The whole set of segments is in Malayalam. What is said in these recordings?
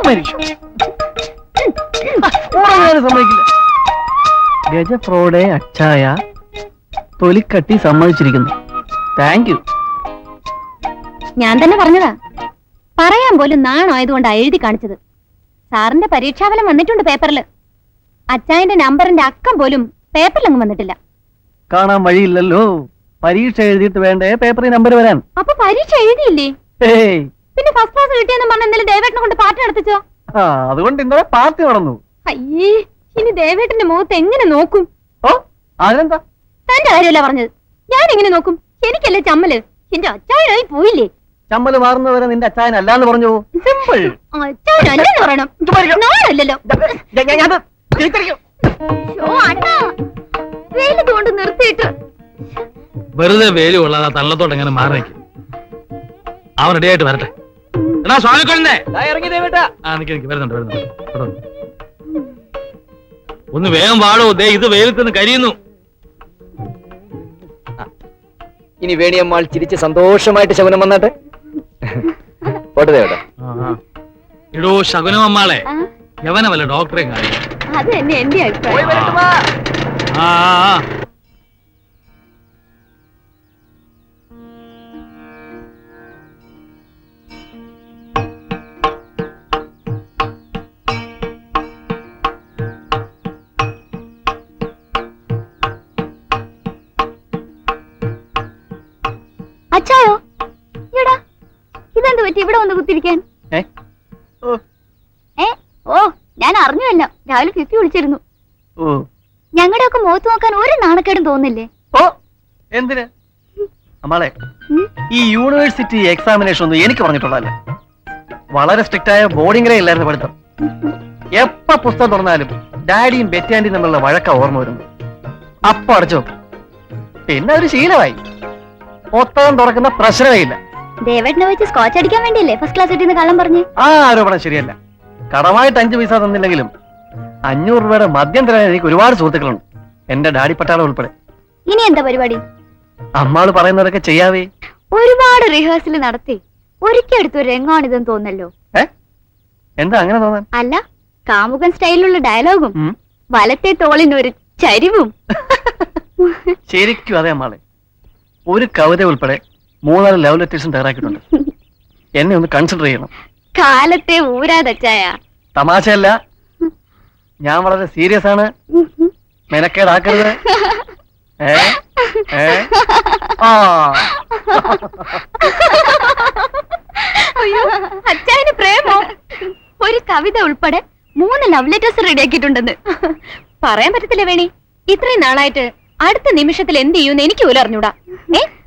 മരിക്കും. സമ്മതിക്കില്ല. ഗജപ്രോടെ അച്ചായ തൊലിക്കട്ടി സമ്മതിച്ചിരിക്കുന്നു. Thank you. ഞാൻ തന്നെ പറഞ്ഞതാ. പറയാൻ പോലും നാണായതുകൊണ്ടാ എഴുതി കാണിച്ചത്. സാറിന്റെ പരീക്ഷാഫലം വന്നിട്ടുണ്ട് പേപ്പറിൽ. അച്ചായന്റെ നമ്പറിന്റെ അക്കം പോലും പേപ്പറിലങ്ങ് വന്നിട്ടില്ല. കാണാൻ വഴിയില്ലല്ലോ. പരീക്ഷ എഴുതിയിട്ട് വേണ്ടേ പേപ്പറിൽ നമ്പർ വരാൻ? അപ്പൊ പരീക്ഷ എഴുതിയില്ലേ? പിന്നെ ഫസ്റ്റ് ക്ലാസ് കിട്ടിയെന്ന് പറഞ്ഞ എന്തെങ്കിലും ദേവേട്ടനെ കൊണ്ട് പാർട്ടി നടത്തിച്ചോ? അതുകൊണ്ട് ഇന്നലെ പാർട്ടി നടന്നു. അയ്യേ, ഇനി ദേവേട്ടന്റെ മുഖത്ത് എങ്ങനെ നോക്കും? ഓ അതിനെന്താ? തന്റെ കാര്യമല്ല പറഞ്ഞത്. ഞാൻ എങ്ങനെ നോക്കും? എനിക്കല്ലേ ചമ്മല്. എന്റെ അച്ചായനായി പോയില്ലേ? ചമ്മല് മാറുന്നവരെ നിന്റെ അച്ചായനല്ലാന്ന് പറഞ്ഞു. സിമ്പിൾ. അച്ചായനല്ലെന്ന് പറയണം. നാളല്ലല്ലോ. വെയില് കൊണ്ട് നിർത്തിയിട്ട് വെറുതെ വേലി കൊള്ളാതെ തള്ളത്തോട്ട് എങ്ങനെ മാറി നിൽക്കും. അവൻ റെഡിയായിട്ട് വരട്ടെ. എടാ സ്വാമിക്കൊള്ളേ ഇറങ്ങി ദേവേട്ടാ. വരുന്നുണ്ട്. ഒന്ന് വേഗം വാടോ. ദേ ഇത് വെയിലത്ത് നിന്ന് കരിയുന്നു. ഇനി വേണിയമ്മാൾ ചിരിച്ച് സന്തോഷമായിട്ട് ശകുനം വന്നാട്ടെ. പോട്ടെ ദേവേട്ടാ. എടോ ശകുനമ്മമാളെ, യവനമല്ല ഡോക്ടറെ കാര്യം. അത് തന്നെ എന്റെ അഭിപ്രായം. അച്ചായോ, എടാ ഇതെന്ത് പറ്റി ഇവിടെ വന്ന് കുത്തിരിക്കാൻ? ഓ ഞാൻ അറിഞ്ഞുവല്ലോ. രാവിലെ ഫിഫി വിളിച്ചിരുന്നു. ഞങ്ങളുടെ ഒക്കെ മുഖത്ത് നോക്കാൻ ഒരു നാണക്കേടും തോന്നില്ലേ? ഓ എന്തിന് അമ്മാളെ, ഈ യൂണിവേഴ്സിറ്റി എക്സാമിനേഷൻ ഒന്നും എനിക്ക് പറഞ്ഞിട്ടുള്ളതല്ല. വളരെ സ്ട്രിക്റ്റ് ആയ ബോർഡിംഗ് ഇല്ലായിരുന്നു പഠിത്തം. എപ്പ പുസ്തകം തുറന്നാലും ഡാഡിയും ബെറ്റാൻഡിയും തമ്മിലുള്ള വഴക്ക ഓർമ്മ വരുന്നു. അപ്പൊ അടച്ചോ, പിന്നെ ഒരു ശീലമായി. പുസ്തകം തുറക്കുന്ന പ്രശ്നമേ ഇല്ല. ദേവേട്ടനെ വെച്ച് സ്കോച്ച് അടിക്കാൻ വേണ്ടിയല്ലേ ഫസ്റ്റ് ക്ലാസ് കിട്ടിയെന്ന് കള്ളം പറഞ്ഞു? ആ ആരോപണം ശരിയല്ല. കടമായിട്ട് 5 പൈസ തന്നില്ലെങ്കിലും 500 രൂപയുടെ മദ്യം തരാൻ എനിക്ക് ഒരുപാട് സുഹൃത്തുക്കളുണ്ട്, എന്റെ ഡാഡി പട്ടാളം ഉൾപ്പെടെ. ഇനി എന്താ പരിപാടി? അമ്മാള് പറയുന്നതൊക്കെ ചെയ്യാവേ. ഒരുപാട് റിഹേഴ്സൽ നടത്തി ഒരിക്കൽ എടുത്തൊരു രംഗാണിതെന്ന് തോന്നല്ലോ. എന്താ അങ്ങനെ തോന്നാൻ? അല്ല, കാമുകൻ സ്റ്റൈലിലുള്ള ഡയലോഗും വലത്തെ തോളിനൊരു ചരിവും. ശരിക്കും അതെ അമ്മാളെ. ഒരു കവിത ഉൾപ്പെടെ 3 ലവ് ലെറ്റേഴ്സും തയ്യാറാക്കിയിട്ടുണ്ട്. എന്നെ ഒന്ന് കൺസിഡർ ചെയ്യണം. കാലത്തെ ഊരാതച്ചായ. തമാശയല്ല, ഞാൻ വളരെ സീരിയസ് ആണ്. മെനക്കേടാക്കരുത്. അച്ചായന് പ്രേമോ? ഒരു കവിത ഉൾപ്പെടെ 3 ലവ് ലെറ്റേഴ്സ് റെഡിയാക്കിയിട്ടുണ്ടെന്ന് പറയാൻ പറ്റത്തില്ല വേണി. ഇത്രയും നാളായിട്ട് അടുത്ത നിമിഷത്തിൽ എന്ത് ചെയ്യുമെന്ന് എനിക്ക് പോലും അറിഞ്ഞൂടാ.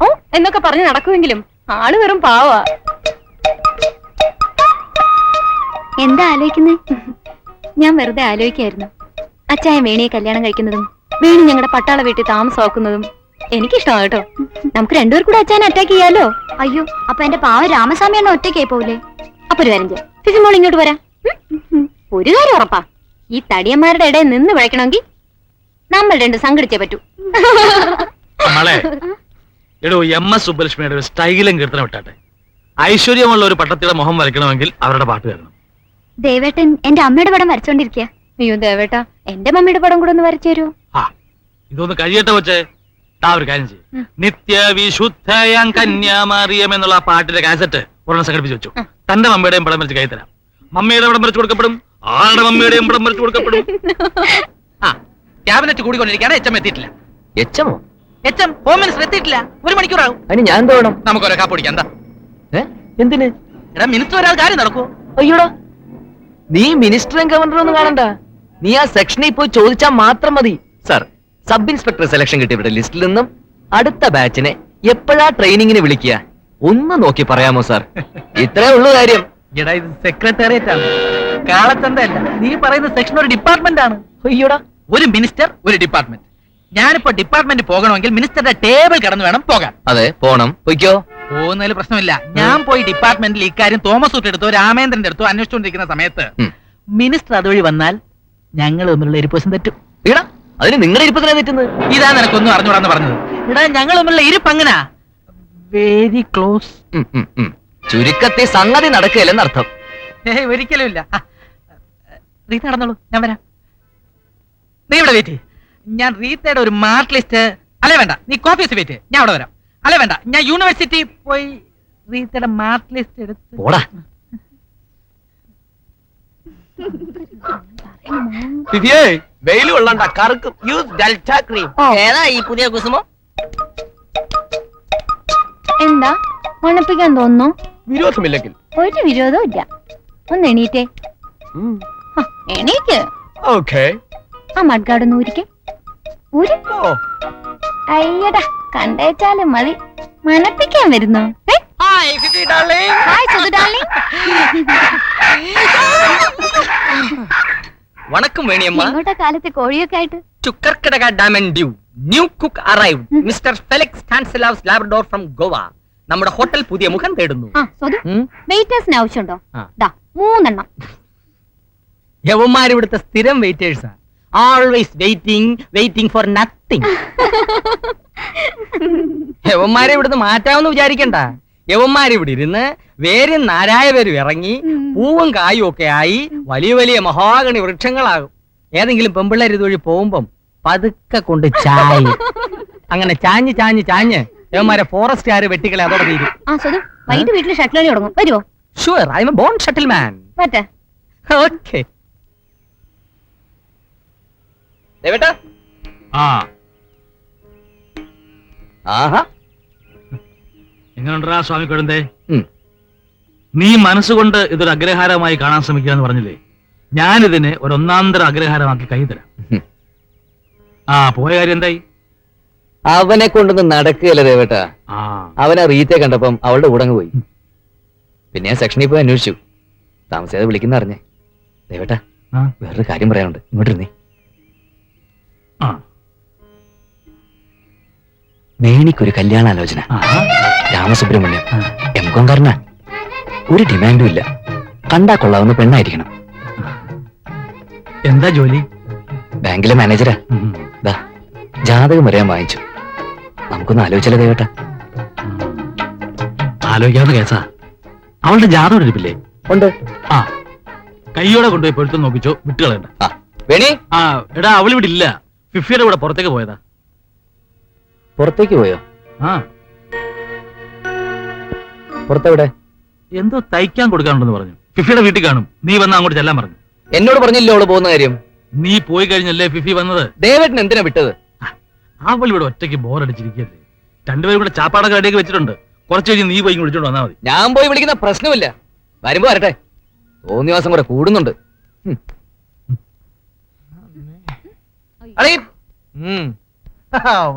ഓ എന്നൊക്കെ പറഞ്ഞു നടക്കുമെങ്കിലും ആള് വെറും പാവാ. എന്താ ആലോചിക്കുന്നേ? ഞാൻ വെറുതെ ആലോചിക്കായിരുന്നു. അച്ചായൻ വേണിയെ കല്യാണം കഴിക്കുന്നതും വേണി ഞങ്ങളുടെ പട്ടാള വീട്ടിൽ താമസമാക്കുന്നതും എനിക്കിഷ്ടമാണ് കേട്ടോ. നമുക്ക് രണ്ടുപേർ കൂടെ അച്ചായനെ അറ്റാക്ക് ചെയ്യാലോ. അയ്യോ, അപ്പൊ എന്റെ പാവ രാമസ്വാമി എണ്ണ ഒറ്റയ്ക്കായി പോവില്ലേ? അപ്പൊ ഒരു കാര്യം ചെയ്യാം, ഫിസിമോൾ ഇങ്ങോട്ട് വരാം. ഒരു കാര്യം ഉറപ്പാ, ഈ തടിയന്മാരുടെ ഇടയിൽ നിന്ന് വിളയ്ക്കണമെങ്കിൽ നമ്മൾ രണ്ട് സംഘടിച്ചേ പറ്റൂ. എടോ MS സുബ്ബലക്ഷ്മിയുടെ ഒരു സ്റ്റൈലും കീർത്തനം ഇട്ടാട്ടെ. ഐശ്വര്യമുള്ള ഒരു പട്ടത്തിയുടെ മുഖം വരയ്ക്കണമെങ്കിൽ അവരുടെ പാട്ട് കേൾക്കണം. ദേവേട്ടൻ എന്റെ അമ്മയുടെ പടം വരച്ചോണ്ടിരിക്കുക. അയ്യോ ദേവേട്ടാ, എന്റെ മമ്മിയുടെ പടം കൂടെ ഒന്ന് വരച്ചു തരുമോ? ഇതൊന്ന് കഴിയട്ടെ വെച്ചേ. ഒരു കാര്യം ചെയ്യും, നിത്യവിശുദ്ധയാം കന്യാമറിയം എന്നുള്ള ആ പാട്ടിന്റെ കാസറ്റ് ഒരെണ്ണം സംഘടിപ്പിച്ച് വെച്ചു. തന്റെ മമ്മിയുടെയും പടം വരച്ച് കൈ തരാം. മമ്മിയുടെ പടം വരച്ചു കൊടുക്കപ്പെടും, ആളുടെ മമ്മിയുടെയും പടം വരച്ചു കൊടുക്കപ്പെടും. ക്യാബിനറ്റ് കൂടിക്കൊണ്ടിരിക്കുകയാണ്. HM എത്തിയിട്ടില്ല. HMോ? HM ഹോം മിനിസ്റ്റർ എത്തിയിട്ടില്ല. 1 മണിക്കൂറാവും. അതിന് ഞാൻ തോന്നണം. നമുക്ക് ഒരേ കാപ്പ് കുടിക്കാം. എന്താ എന്തിന്? എടാ മിനിസ്റ്റർ ഒരാൾ കാര്യം നടക്കൂ. അയ്യോടാ, നീ മിനിസ്റ്ററും ഗവർണറും ഒന്നും കാണണ്ട. നീ ആ സെക്ഷനിൽ പോയി ചോദിച്ചാൽ മാത്രം മതി. സർ, സബ് ഇൻസ്പെക്ടർ സെലക്ഷൻ കിട്ടിയവരുടെ ലിസ്റ്റിൽ നിന്നും അടുത്ത ബാച്ചിനെ എപ്പോഴാ ട്രെയിനിങ്ങിന് വിളിക്കുക ഒന്ന് നോക്കി പറയാമോ സാർ? ഇത്രേ ഉള്ളൂ കാര്യം. എടാ ഇത് സെക്രട്ടേറിയറ്റ് ആണ്, കാളച്ചന്തല്ല. നീ പറയുന്ന സെക്ഷൻ ഒരു ഡിപ്പാർട്ട്മെന്റ് ആണ്. അയ്യോടാ, ഒരു മിനിസ്റ്റർ ഒരു ഡിപ്പാർട്ട്മെന്റ്. ഞാനിപ്പോ ഡിപ്പാർട്ട്മെന്റ് പോകണമെങ്കിൽ മിനിസ്റ്ററുടെ ടേബിൾ കടന്നു വേണം പോകാൻ. അതെ, പോണം. പൊയ്ക്കോ. പോകുന്നതിൽ പ്രശ്നമില്ല. ഞാൻ പോയി ഡിപ്പാർട്ട്മെന്റിൽ ഇക്കാര്യം തോമസ് ഊട്ടെടുത്തോ രാമേന്ദ്രന്റെ അടുത്തോ അന്വേഷിച്ചുകൊണ്ടിരിക്കുന്ന സമയത്ത് മിനിസ്റ്റർ അതുവഴി വന്നാൽ ഞങ്ങൾ തമ്മിലുള്ള ഇരിപ്പസം തെറ്റും. ഇടാ, അതിന് നിങ്ങളുടെ ഇരിപ്പത്തിനാ തെറ്റുന്നത്. ഇതാ നിനക്കൊന്നും അറിഞ്ഞൂടാന്ന് പറഞ്ഞത്. ഇടാ, ഞങ്ങൾ തമ്മിലുള്ള ഇരിപ്പ് അങ്ങനാ, വെരി ക്ലോസ്. ചുരുക്കത്തിൽ സംഗതി നടക്കുകയല്ലെന്നർത്ഥം. ഒരിക്കലും ഇല്ല. റീത്ത നടന്നോളൂ, ഞാൻ വരാം. നീ ഇവിടെ വെയിറ്റ്. ഞാൻ റീത്തയുടെ ഒരു മാർക്ക് ലിസ്റ്റ്. അല്ലേ വേണ്ട, നീ കോപ്പി വെച്ച് വെയിറ്റ്, ഞാൻ അവിടെ വരാം. അല്ലേ വേണ്ട, ഞാൻ യൂണിവേഴ്സിറ്റി പോയി റീത്തയുടെ മാർക്ക് ലിസ്റ്റ് എടുത്ത്. പോടാ. വെയിൽ കൊള്ളണ്ട, കറുക്കും. Use Delta cream. ഏതാ ഈ പുതിയ കുസുമം? എന്താ മണപ്പിക്കാൻ തോന്നുന്നു? വിരോധമില്ലെങ്കിൽ. ഒരു വിരോധവും ഇല്ല. ഒന്ന് എണീറ്റേ. എണീക്ക്. ഓക്കേ. ആ മഡ്ഗാർഡ് ഒന്ന് ഊരിക്കെ. ഊരി. അയ്യടാ, കണ്ടേച്ചാലും മതി. മണപ്പിക്കാൻ വരുന്നു. Hi Fifi darling. Hi Sudhu darling. വണക്കം വേണിയമ്മ. ഇങ്ങോട്ടാ കാലത്ത് കോഴിയൊക്കെ ആയിട്ട്. ചുക്കർക്കടക dam and dew. New cook arrived. Mister Felix Stanislaus Labrador from Goa. നമ്മുടെ ഹോട്ടൽ പുതിയ മുഖം തേടുന്നു. ആ സുധു, വെയിറ്റേഴ്സിന് ആവശ്യമുണ്ടോ? ആ. ദാ 3 എണ്ണം. യവന്മാർ ഇവിടുത്തെ സ്ഥിരം വെയിറ്റേഴ്സാ. Always waiting for nothing. യവന്മാരെ ഇവിടുന്ന് മാറ്റാമെന്ന് വിചാരിക്കണ്ട. യവന്മാർ ഇവിടെ ഇരുന്ന് വേരും നാരായ പേരും ഇറങ്ങി പൂവും കായും ഒക്കെ ആയി വലിയ വലിയ മഹാഗണി വൃക്ഷങ്ങളാകും. ഏതെങ്കിലും പെമ്പിള്ളേർ ഇതുവഴി പോകുമ്പം പതുക്കെ കൊണ്ട് ചായി അങ്ങനെ ചാഞ്ഞ് ചാഞ്ഞ് ചാഞ്ഞ് യവന്മാരെ ഫോറസ്റ്റുകാര് വെട്ടിക്കളെ അതോടെ തീരും. ആ സുധു, വൈകിട്ട് വീട്ടിൽ ഷട്ടിൽ കളി തുടങ്ങും. വരുവോ? Sure, I'm a born shuttleman. പറ്റേ. ഓക്കേ. ദേവേട്ടാ. ആ ആഹാ. എങ്ങനെയുണ്ടാ സ്വാമി കൊഴുന്തേ? ഉം. നീ മനസ്സുകൊണ്ട് ഇതൊരു അഗ്രഹാരമായി കാണാൻ ശ്രമിക്കുക എന്ന് പറഞ്ഞില്ലേ? ഞാനിതിനെ ഒരു ഒന്നാന്തര അഗ്രഹാരമാക്കി കൈ തരാം. ആ പോയ കാര്യം എന്തായി? അവനെ കൊണ്ടൊന്നും നടക്കുകയല്ല ദേവേട്ടാ. ആ അവനെ റീത്തെ കണ്ടപ്പം അവളുടെ കൂടെ അങ്ങ് പോയി. പിന്നെ ഞാൻ സെക്ഷനിൽ പോയി അന്വേഷിച്ചു. താമസിയാതെ വിളിക്കുന്ന അറിഞ്ഞേ. ദേവേട്ടാ, ആ, വേറൊരു കാര്യം പറയാനുണ്ട്. ഇങ്ങോട്ടിരുന്നേ. ആ, വേണിക്കൊരു കല്യാണാലോചന. ആഹാ. രാമസുബ്രഹ്മണ്യം ആ. എംകോംകാരനാ. ഒരു ഡിമാൻഡും ഇല്ല. കണ്ടാ കൊള്ളാവുന്ന പെണ്ണായിരിക്കണം. എന്താ ജോലി? ബാങ്കിലെ മാനേജരാ. ഉം. ദാ ജാതകം വരെ ഞാൻ വാങ്ങിച്ചു. നമുക്കൊന്ന് ആലോചിച്ചാലോ ദേവേട്ടാ? ആലോചിക്കാവുന്ന കേസാ. അവളുടെ ജാതകം എടുപ്പില്ലേ? ഉണ്ട്. ആ, കൈയോടെ കൊണ്ടുപോയി പൊരുത്തം നോക്കിച്ചോ, വിട്ടുകളയണ്ട. ആ വേണി ആ എടാ, അവൾ ഇവിടെ ഇല്ല. ഫിഫിയുടെ കൂടെ പുറത്തേക്ക് പോയതാ. പുറത്തേക്ക് പോയോ? ആ, പുറത്തെവിടെ? എന്തോ തയ്ക്കാൻ കൊടുക്കാനുണ്ടെന്ന് പറഞ്ഞു. ഫിഫിയുടെ വീട്ടിൽ കാണും. നീ വന്ന് അങ്ങോട്ട് ചെല്ലാൻ പറഞ്ഞു. എന്നോട് പറഞ്ഞില്ലോ അവള് പോകുന്ന കാര്യം. നീ പോയി കഴിഞ്ഞല്ലേ ഫിഫി വന്നത്. ദേവേട്ടൻ എന്തിനാ വിട്ടത്? അവൾ ഇവിടെ ഒറ്റയ്ക്ക് ബോറടിച്ചിരിക്കല്ലേ. രണ്ടുപേരും കൂടെ ചാപ്പാടൊക്കെ റെഡിയാക്കി വെച്ചിട്ടുണ്ട്. കുറച്ച് കഴിഞ്ഞ് നീ പോയി വിളിച്ചോണ്ട് വന്നാൽ മതി. ഞാൻ പോയി വിളിക്കുന്ന പ്രശ്നമില്ല. വരുമ്പോ വരട്ടെ. തോന്നിവാസം കൂടെ കൂടുന്നുണ്ട്.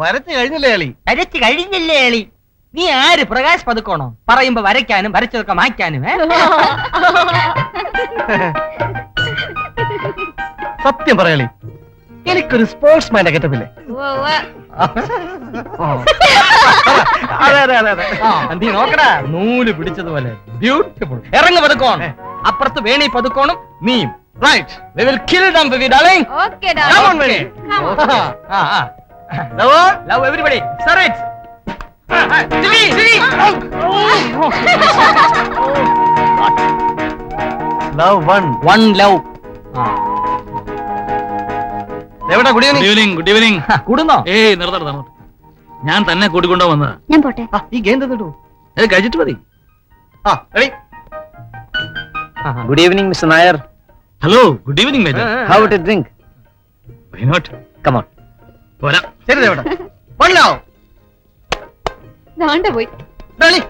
വരച്ച് കഴിഞ്ഞില്ലേ അളി? വരച്ച് കഴിഞ്ഞില്ലേ എളി? നീ ആര്? പ്രകാശ് പതുക്കോണോ? പറയുമ്പോ വരയ്ക്കാനും വരച്ചതൊക്കെ മായ്ക്കാനും. സത്യം പറയാളി, എനിക്കൊരു സ്പോർട്സ്മാന്റെ ഗെറ്റപ്പില്ലേ? അതെ അതെ അതെ അതെ. നീ നോക്കടാ, നൂല് പിടിച്ചതുപോലെ ബ്യൂട്ടിഫുൾ. ഇറങ്ങു പതുക്കോൺ. അപ്പുറത്ത് വേണി പതുക്കോണും നീയും. Right. We will kill them, baby darling. Okay Come on, baby. Love everybody. Sir it. Silly, silly. Love one. One love. എവിടെ good good evening. Evening. Good evening. കൂടുന്നോ? ഏയ് നിർത്തണം നിർത്തണം. ഞാൻ തന്നെ കൂട്ടിക്കൊണ്ടോ വന്നതാ. ഞാൻ പോട്ടെ. ഈ ഗെയിം തന്നിട്ടു. അത് കഴിച്ചിട്ട് മതി. ആ ready. Good evening mister Nair. Hello, good evening major. How to drink? Why not? Come on. പോരാ. ശരി ദേവടാ. One love. ദാണ്ട പോയി. ഡാളി.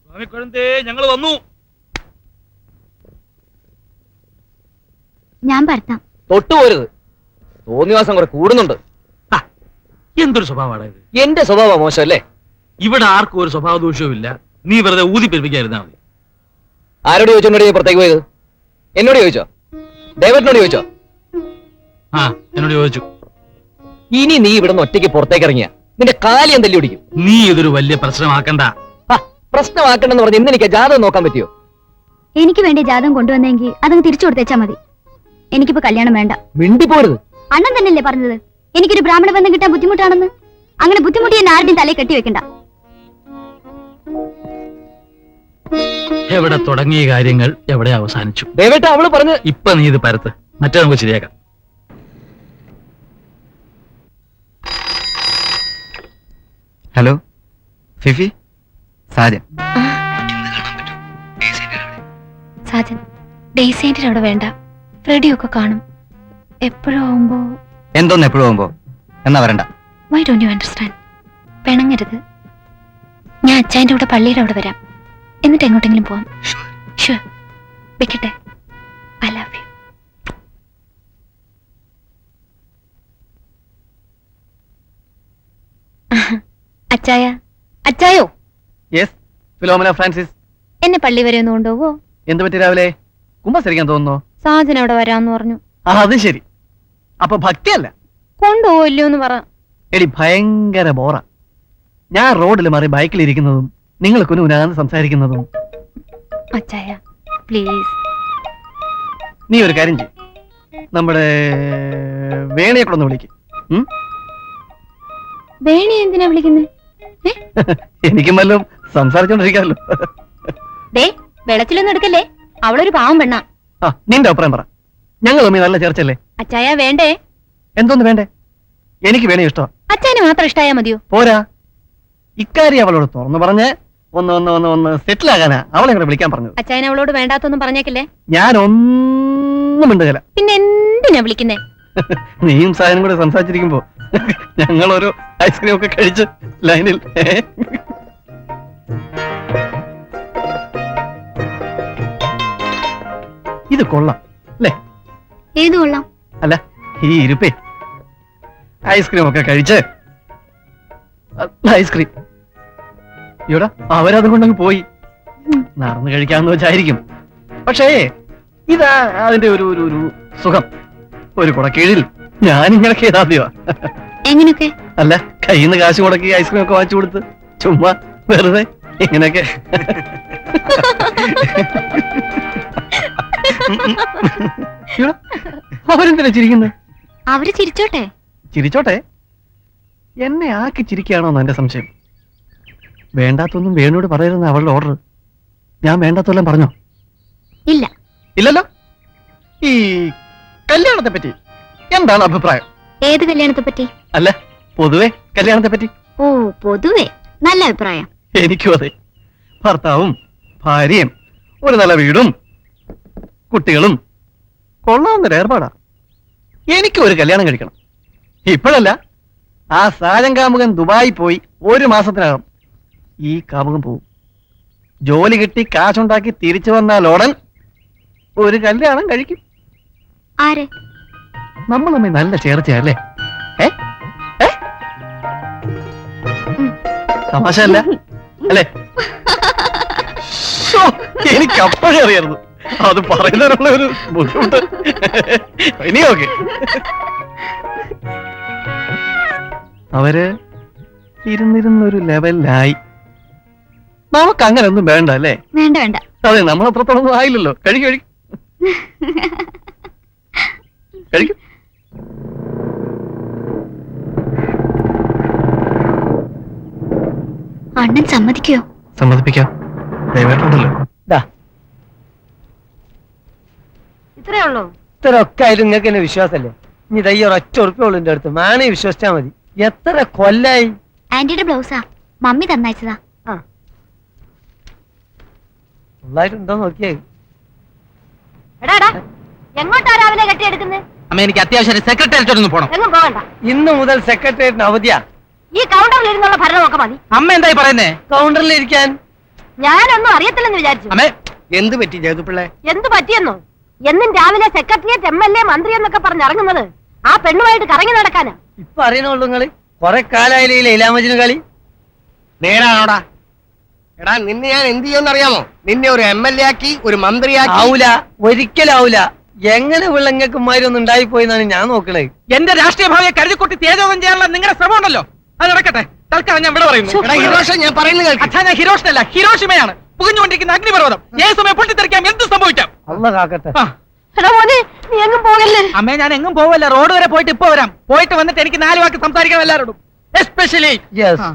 സ്വാമി കൊഴുന്തേ, ഞങ്ങൾ വന്നു. ഞാൻ പരത്താം. തൊട്ടുപോരുത്. തോന്നിവാസം കൂടെ കൂടുന്നുണ്ട്. ആ, എന്തൊരു സ്വഭാവമാണ് ഇത്. എന്റെ സ്വഭാവം മോശമല്ലേ? ഇവിടെ ആർക്കും ഒരു സ്വഭാവ ദൂഷ്യവും ഇല്ല. നീ വെറുതെ ഊതി പെരുപ്പിക്കാതിരുന്നാ മതി. ആരോട് ചോദിച്ചോണ്ടോ നീ പുറത്തേക്ക് പോയത്? എന്നോട് ചോദിച്ചോ? ദേവേട്ടനോട് ചോദിച്ചോ? ആ, എന്നോട് ചോദിച്ചു. ഇനി നീ ഇവിടുന്ന് ഒറ്റയ്ക്ക് പുറത്തേക്ക് ഇറങ്ങിയ നിന്റെ കാലി ഞാൻ തല്ലി ഓടിക്കും. നീ ഇതൊരു വലിയ പ്രശ്നമാക്കണ്ട. പ്രശ്നമാക്കണ്ടെന്ന് പറഞ്ഞ് ഇന്ന് എനിക്ക് ജാതകം നോക്കാൻ പറ്റിയോ? എനിക്ക് വേണ്ടി ജാതകം കൊണ്ടുവന്നെങ്കിൽ അതങ്ങ് തിരിച്ചു കൊടുത്തേച്ചാ മതി. എനിക്കിപ്പോ കല്യാണം വേണ്ട. മിണ്ടിപ്പോരുത്. അണ്ണൻ തന്നെയല്ലേ പറഞ്ഞത് എനിക്കൊരു ബ്രാഹ്മണ ബന്ധം കിട്ടാൻ ബുദ്ധിമുട്ടാണെന്ന്? അങ്ങനെ ബുദ്ധിമുട്ടി എന്നെ ആരുടെയും തലയിൽ കെട്ടിവെക്കണ്ട. എവിടെ തുടങ്ങിയ കാര്യങ്ങൾ എവിടെ അവസാനിച്ചു. ദയവേട്ട അവള് പറഞ്ഞ് ഇപ്പൊ നീ ഇത് പരത്ത്, മറ്റേ നമുക്ക് ശരിയാക്കാം. Hello Fifi, Sajan. സാജൻ, ഡേസേന്റിന് അവിടെ വേണ്ട. ഫ്രെഡിയൊക്കെ കാണും. എപ്പോഴും ആവുമ്പോ എന്തോന്ന് എപ്പോഴും പോകുമ്പോ എന്നാ വരണ്ട. Why don't you understand? പിണങ്ങരുത്. ഞാൻ അച്ചായന്റെ കൂടെ പള്ളിയുടെ അവിടെ വരാം. എന്നിട്ട് എങ്ങോട്ടെങ്കിലും പോവാം. ഷുവർ. വെക്കട്ടെ. I love you. അച്ചായ, അച്ചായോ, യെസ് ഫിലോമിന ഫ്രാൻസിസ്. എന്നെ പള്ളി വരെ ഒന്ന് കൊണ്ടുപോവോ? എന്ത് പറ്റി രാവിലെ കുമ്പസരിക്കാൻ തോന്നുന്നു? സാജൻ അവിടെ വരാന്ന് പറഞ്ഞു. ആ അത് ശരി. അപ്പൊ ഭക്തിയല്ല. കൊണ്ടുപോവല്ലോ എന്ന് പറ. എടി ഭയങ്കര ബോറ. ഞാൻ റോഡിൽ മാറി ബൈക്കിൽ ഇരിക്കുന്നതും നിങ്ങൾ കുനുകുനാന്ന് സംസാരിക്കുന്നതും. അച്ചായ പ്ലീസ്. നീ ഒരു കാര്യം ചെയ്യും, നമ്മുടെ വേണിയെ കൂടെ ഒന്ന് വിളിക്കും. വേണി എന്തിനാ വിളിക്കുന്നത്? എനിക്കും വല്ലതും സംസാരിച്ചോണ്ടിരിക്കാമല്ലോ. ദേ വെള്ളത്തിലൊന്നും എടുക്കല്ലേ, അവളൊരു പാവം പെണ്ണാ. ആ നിന്റെ അഭിപ്രായം പറ. ഞങ്ങൾ തമ്മിൽ നല്ല ചേർച്ചല്ലേ? അച്ചായ വേണ്ടേ? എന്തോന്ന് വേണ്ടേ? എനിക്ക് വേണേ ഇഷ്ടം. അച്ചായന് മാത്രം ഇഷ്ടായാ മതിയോ? പോരാ, ഇക്കാര്യം അവളോട് തുറന്നു പറഞ്ഞ് ഒന്ന് സെറ്റിൽ ആകാനാ അവളെ കൂടെ വിളിക്കാൻ പറഞ്ഞത്. അച്ചായൻ അവളോട് വേണ്ടാത്തൊന്നും പറഞ്ഞേക്കില്ലേ? ഞാൻ ഒന്നും മിണ്ടുകല. പിന്നെ എന്തിനാ വിളിക്കുന്നേ? നീയും സാധനം കൂടെ സംസാരിച്ചിരിക്കുമ്പോ ഞങ്ങളൊരു ഐസ്ക്രീം ഒക്കെ കഴിച്ച് ലൈനിൽ. ഇത് കൊള്ളാം അല്ലേ? ഏത് കൊള്ളാം? അല്ല ഈ ഇരുപ്പേ ഐസ്ക്രീം ഒക്കെ കഴിച്ച് ഐസ്ക്രീം ഇവിടെ അവരത് കൊണ്ടങ്ങ് പോയി. നടന്നു കഴിക്കാമെന്ന് വെച്ചായിരിക്കും. പക്ഷേ ഇതാ അതിന്റെ ഒരു ഒരു ഒരു സുഖം. ഒരു കുടക്കീഴിൽ ഞാനിങ്ങനെ കേതാദ്യമാ. എങ്ങനെയൊക്കെ? അല്ല കയ്യിൽ നിന്ന് കാശ് മുടക്കി ഐസ്ക്രീം ഒക്കെ വാങ്ങിച്ചു കൊടുത്ത് ചുമ്മാ വെറുതെ ഇങ്ങനെയൊക്കെ. ഇവിടെ അവരെന്തിനാ ചിരിക്കുന്നത്? അവര് ചിരിച്ചോട്ടെ. ചിരിച്ചോട്ടെ. എന്നെ ആക്കി ചിരിക്കുകയാണോന്ന് എന്റെ സംശയം. വേണ്ടാത്തൊന്നും വേണോട് പറയരുന്ന അവളുടെ ഓർഡർ. ഞാൻ വേണ്ടാത്തെല്ലാം പറഞ്ഞോ? ഇല്ല. ഇല്ലല്ലോ. ഈ കല്യാണത്തെ പറ്റി എന്താണ് അഭിപ്രായം? ഏത് കല്യാണത്തെ പറ്റി? അല്ല പൊതുവെ കല്യാണത്തെ പറ്റി. ഓ പൊതുവെ നല്ല അഭിപ്രായം. എനിക്കും അതെ. ഭർത്താവും ഭാര്യയും ഒരു നല്ല വീടും കുട്ടികളും കൊള്ളാവുന്നൊരു ഏർപ്പാടാ. എനിക്കും ഒരു കല്യാണം കഴിക്കണം. ഇപ്പോഴല്ല, ആ സാജൻ കാമുകൻ ദുബായി പോയി ഒരു മാസത്തിനകം ഈ കാമുകൻ പോവും. ജോലി കിട്ടി കാശുണ്ടാക്കി തിരിച്ചു വന്നാൽ ഉടൻ ഒരു കല്യാണം കഴിക്കും. ആര്? നമ്മൾ തമ്മിൽ നല്ല ചേർച്ചയല്ലേ? തമാശ അല്ല അല്ലേ? എനിക്ക് അപ്പോഴേ അറിയായിരുന്നു അത് പറയുന്നതിനുള്ള ഒരു ബുദ്ധിമുട്ട്. ഇനി ഓക്കെ. അവര് ഇരുന്നിരുന്നൊരു ലെവലിലായി. നമുക്ക് അങ്ങനെ ഒന്നും വേണ്ട അല്ലേ? വേണ്ട വേണ്ട. അതെ, നമ്മൾ അത്രത്തോളം ഒന്നും ആയില്ലല്ലോ. കഴിക്കും കഴിക്കും. അണ്ണൻ സമ്മതിക്കോ? സമ്മതിപ്പിക്കാം. ദയവായിട്ടുണ്ടല്ലോ. ഇത്രേ ഉള്ളൂ. ഇത്രയൊക്കെ ആയാലും നിങ്ങൾക്ക് എന്നെ വിശ്വാസല്ലേ? ഇനി തയ്യ ഒരൊറ്റ ഉറപ്പുള്ളൂ എന്റെ അടുത്ത്. മാണി വിശ്വസിച്ചാ മതി. എത്ര കൊല്ലായി? ആന്റിയുടെ ബ്ലൗസാ, മമ്മി തന്നയച്ചതാ. ഉള്ളായിട്ടുണ്ടോ നോക്കിയേ. എങ്ങോട്ടാ രാവിലെ കെട്ടിയെടുക്കുന്നത്? അമ്മ എനിക്ക് അത്യാവശ്യം സെക്രട്ടേറിയറ്റ് ഒന്ന് പോണം. എങ്ങും പോകണ്ട. ഇന്ന് മുതൽ സെക്രട്ടേറിയറ്റിന് അവധിയാ. ഈ കൗണ്ടറിൽ ഇരുന്നുള്ള ഭരണമൊക്കെ മതി. അമ്മ എന്തായി പറയുന്നേ? കൗണ്ടറിൽ ഇരിക്കാൻ ഞാനൊന്നും അറിയത്തില്ലെന്ന് വിചാരിച്ചു. അമ്മേ എന്ത് പറ്റി ജേതുപിള്ളേ? എന്തു പറ്റിയെന്നോ? എന്നും രാവിലെ സെക്രട്ടേറിയറ്റ് MLA മന്ത്രി എന്നൊക്കെ പറഞ്ഞിറങ്ങുന്നത് ആ പെണ്ണുമായിട്ട് കറങ്ങി നടക്കാനാ. ഇപ്പൊ അറിയണുള്ളൂ നിങ്ങള്. കൊറേ കാലായില്ലേ ലൈലാമജിന് കളി? നേരാണോടാ? എടാ നിന്നെ ഞാൻ എന്ത് ചെയ്യുമെന്ന് അറിയാമോ? നിന്നെ ഒരു MLA ആക്കി, ഒരു മന്ത്രിയാക്കി. ആവൂല, ഒരിക്കലാവൂല. എങ്ങനെ വിളങ്ങക്കുമാരി ഒന്നും ഉണ്ടായിപ്പോയി എന്നാണ് ഞാൻ നോക്കണേ. എന്റെ രാഷ്ട്രീയ ഭാവിയെ കരുതിക്കൊട്ടി തേജോധം ചെയ്യാനുള്ള നിങ്ങളുടെ ശ്രമം ഉണ്ടല്ലോ, അത് നടക്കട്ടെ. തൽക്കാലം ഞാൻ ഇവിടെ പറയുന്നു. എടാ ഹിരോഷ, ഞാൻ പറയുന്നത് കേൾക്ക്. അച്ഛാ, ഞാൻ ഹിരോഷിനല്ല, ഹിരോഷിമയാണ്. പുകഞ്ഞുകൊണ്ടിരിക്കുന്ന അഗ്നിപർവ്വതം. ഏത് സമയം പൊട്ടിത്തെറിക്കാം, എന്ത് സംഭവിക്കാം. അല്ല കാക്കട്ടെ. നീ എങ്ങും പോകല്ലേ? അമ്മേ ഞാൻ എങ്ങും പോവല്ല. റോഡ് വരെ പോയിട്ട് ഇപ്പൊ വരാം. പോയിട്ട് വന്നിട്ട് എനിക്ക് 4 വാക്ക് സംസാരിക്കണം എല്ലാവരോടും, എസ്പെഷ്യലി. യെസ്.